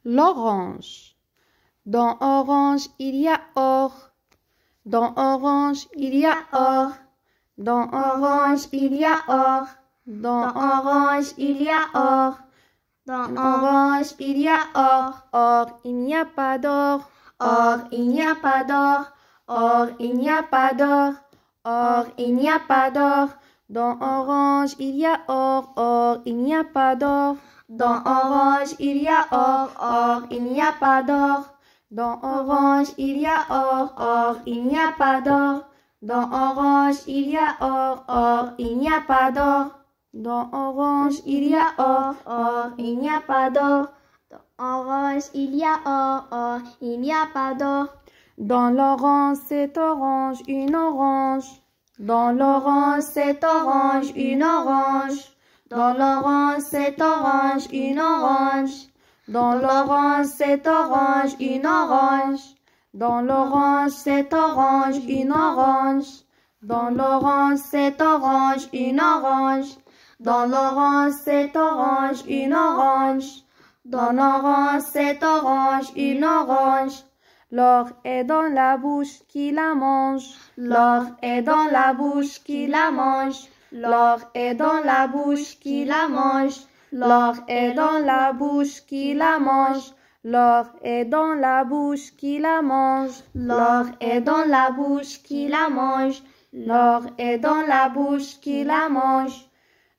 l'orange. Dans orange, il y a or. Dans orange, il y a or. Dans orange, il y a or. Dans orange, il y a or. Dans orange, il y a or. Or, il n'y a pas d'or. Or, il n'y a pas d'or. Or, il n'y a pas d'or. Or, il n'y a pas d'or. Dans orange, il y a or. Or, il n'y a pas d'or. Dans orange, il y a or. Or, il n'y a pas d'or. Dans orange, il y a or. Or, il n'y a pas d'or. Dans orange, il y a or. Or, il n'y a pas d'or. Dans orange, il y a or. Or, il n'y a pas d'or. Dans orange, il y a or. Or, il n'y a pas d'or. Dans l'orange, c'est orange, une orange. Dans l'orange, c'est orange, une orange. Dans l'orange, c'est orange, une orange. Dans l'orange, c'est orange, une orange. Dans l'orange, c'est orange, une orange. Dans l'orange, c'est orange, une orange. Dans l'orange, c'est orange, une orange. Dans l'orange, c'est orange, une orange. L'or est dans la bouche qui la mange. L'or est dans la bouche qui la mange. L'or est dans la bouche qui la mange. L'or est dans la bouche qui la mange. L'or est dans la bouche qui la mange. L'or est dans la bouche qui la mange. L'or est dans la bouche qui la mange.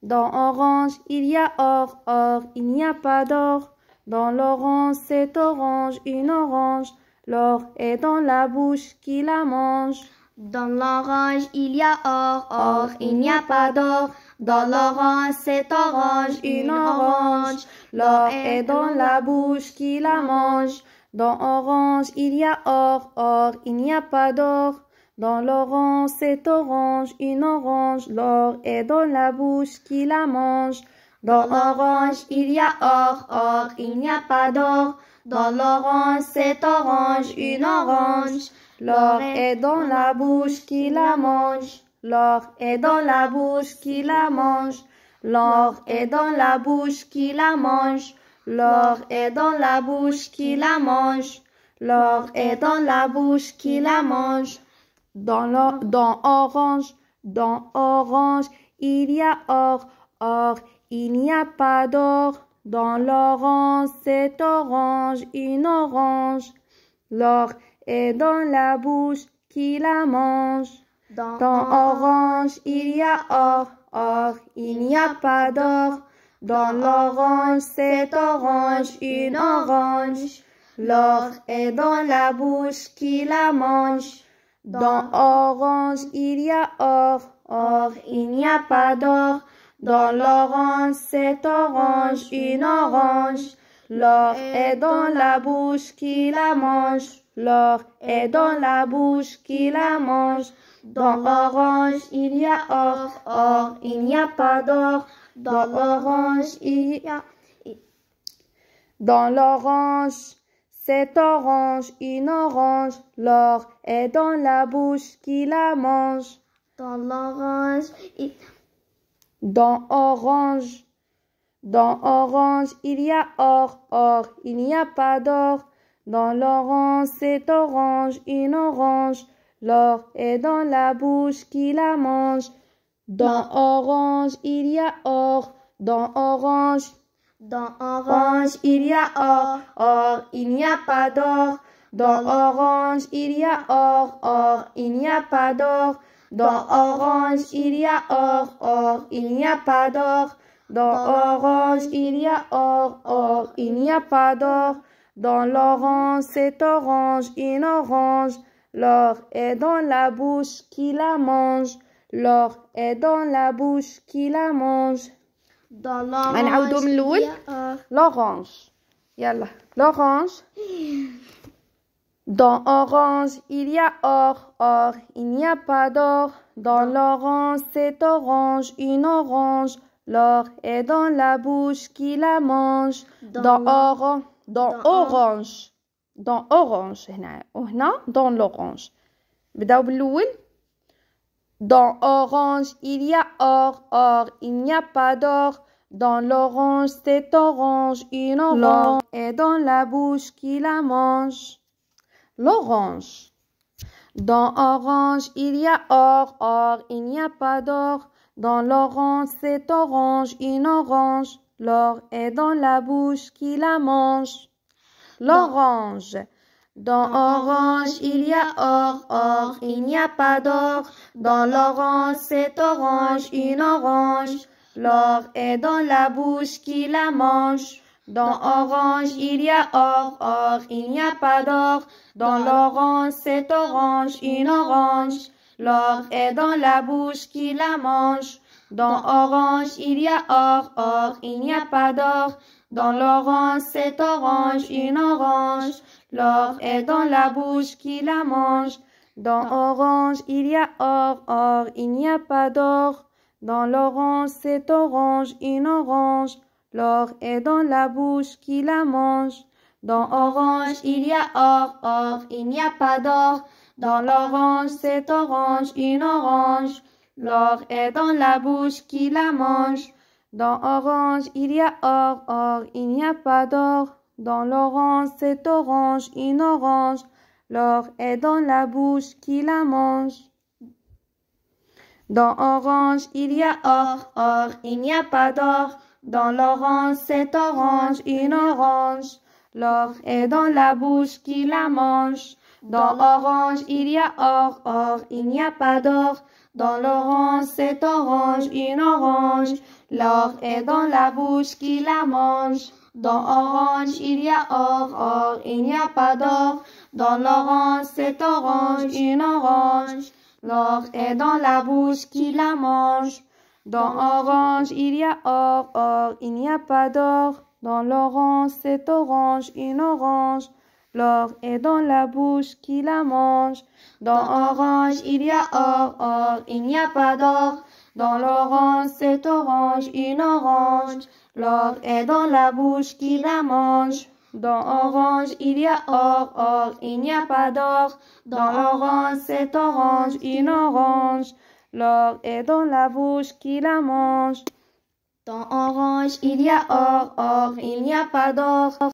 Dans orange, il y a or. Or, il n'y a pas d'or. Dans l'orange, c'est orange, une orange. L'or est dans la bouche qui la mange. Dans l'orange, il y a or. Or, il n'y a pas d'or. Dans l'orange, c'est orange, une orange. L'or est dans la bouche qui la mange. Dans orange, il y a or. Or, il n'y a pas d'or. Dans l'orange, c'est orange, une orange. L'or est dans la bouche qui la mange. Dans l'orange, il y a or. Or, il n'y a pas d'or. Dans l'orange, c'est orange, une orange. L'or est dans la bouche qui la mange. L'or est dans la bouche qui la mange. L'or est dans la bouche qui la mange. L'or est dans la bouche qui la mange. L'or est dans la bouche qui la mange. Dans orange, il y a or. Or, il n'y a pas d'or. Dans l'orange, c'est orange, une orange. L'or est dans la bouche qui la mange. Dans orange, il y a or. Or, il n'y a pas d'or. Dans l'orange, c'est orange, une orange. L'or est dans la bouche qui la mange. Dans orange, il y a or. Or, il n'y a pas d'or. Dans l'orange, c'est orange, une orange. L'or est dans la bouche qui la mange. L'or est dans la bouche qui la mange. Dans l'orange, il y a or. Or, il n'y a pas d'or. Dans l'orange, il y a... Dans l'orange, c'est orange, une orange. L'or est dans la bouche qui la mange. Dans l'orange, Dans orange, il y a or. Or, il n'y a pas d'or. Dans l'orange, c'est orange, une orange. L'or est dans la bouche qui la mange. Dans orange, il y a or. Dans orange, il y a or. Or, il n'y a pas d'or. Dans orange, il y a or. Or, il n'y a pas d'or. Dans orange, il y a or. Or, il n'y a pas d'or. Dans orange, il y a or. Or, il n'y a pas d'or. Dans l'orange, c'est orange, une orange. L'or est dans la bouche qui la mange. L'or est dans la bouche qui la mange. dans l'orange, هنعودوا من الأول. l'orange. يلا l'orange. Dans orange, il y a or. Or, il n'y a pas d'or. Dans l'orange, c'est orange, une orange. L'or est dans la bouche qui la mange. Dans orange. Dans orange هنا وهنا dans l'orange. بداو بالأول. Dans orange, il y a or. Or, il n'y a pas d'or. Dans l'orange, c'est orange, une orange. L'or est dans la bouche qui la mange. L'orange. Dans orange, il y a or, or, il n'y a pas d'or. Dans l'orange, c'est orange, une orange. L'or est dans la bouche qui la mange. L'orange. Dans orange, il y a or, or, il n'y a pas d'or. Dans l'orange, c'est orange, une orange. L'or est dans la bouche qui la mange. Dans orange, il y a or, or, il n'y a pas d'or. Dans l'orange, c'est orange, une orange. L'or est dans la bouche qui la mange. Dans orange, il y a or, or, il n'y a pas d'or. Dans l'orange, c'est orange, une orange. L'or est dans la bouche qui la mange. Dans orange, il y a or, or, il n'y a pas d'or. Dans l'orange, c'est orange, une orange. L'or est dans la bouche qui la mange. Dans orange, il y a or, or, il n'y a pas d'or. Dans l'orange, c'est orange, une orange. L'or est dans la bouche qui la mange. Dans orange, il y a or, or, il n'y a pas d'or. Dans l'orange, c'est orange, une orange. L'or est dans la bouche qui la mange. Dans orange, il y a or, or, il n'y a pas d'or. Dans l'orange, c'est orange, une orange. L'or est dans la bouche qui la mange. Dans orange, il y a or, or, il n'y a pas d'or. Dans l'orange, c'est orange, une orange. L'or est dans la bouche qui la mange. Dans orange, il y a or, or, il n'y a pas d'or. Dans l'orange, c'est orange, une orange. L'or est dans la bouche qui la mange. Dans orange, il y a or, or, il n'y a pas d'or. Dans l'orange, c'est orange, une orange. L'or est dans la bouche qui la mange. Dans orange, il y a or, or, il n'y a pas d'or. Dans l'orange, c'est orange, une orange. L'or est dans la bouche qui la mange. Dans orange, il y a or, or, il n'y a pas d'or. Dans l'orange, c'est orange, une orange. L'or est dans la bouche qui la mange. Dans orange, il y a or, or, il n'y a pas d'or.